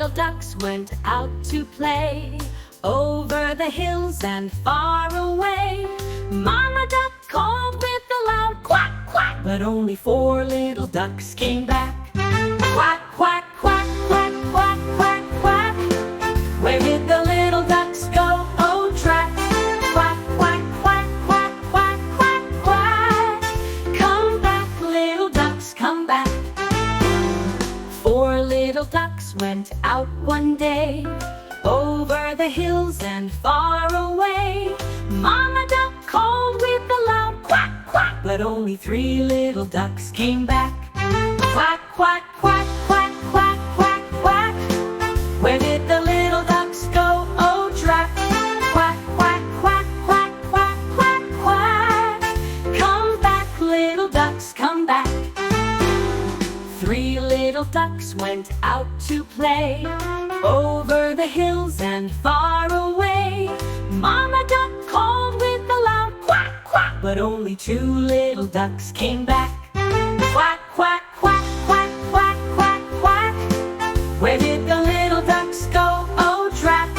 little ducks went out to play, over the hills and far away. Mama duck called with a loud quack, quack, but only 4 little ducks came back. Quack, quack, quack, quack, quack, quack, quack. Where did the little ducks go? Oh, track. Quack, quack, quack, quack, quack, quack, quack. Come back, little ducks, come back. 4 little ducks went out one day, over the hills and far away. Mama duck called with a loud quack, quack, but only 3 little ducks came back. Quack, quack, quack, quack, quack, quack, quack. Where did the little ducks go? Oh, track. Quack, quack, quack, quack, quack, quack, quack. Come back, little ducks, come back. 3 little ducks went out to play, over the hills and far away. Mama duck called with a loud quack, quack, but only 2 little ducks came back. Quack, quack, quack, quack, quack, quack, quack. Where did the little ducks go? Oh, track.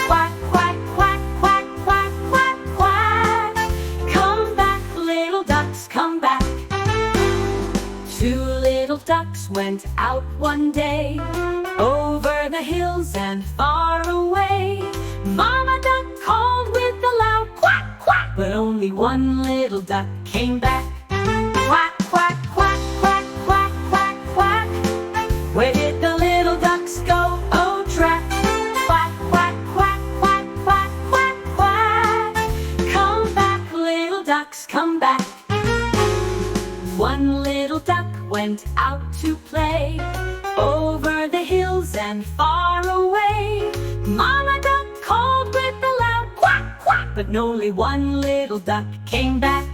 Quack, quack, quack, quack, quack, quack, quack. Come back, little ducks, come back. 2 little ducks went out one day, over the hills and far away. Mama duck called with a loud quack, quack, but only 1 little duck came back. Quack, quack, quack, quack, quack, quack, quack. Where did the little ducks go? Oh, track. Quack, quack, quack, quack, quack, quack, quack. Come back, little ducks, come back. 1 little duck went out to play, over the hills and far away. Mama duck called with a loud quack, quack, but only 1 little duck came back.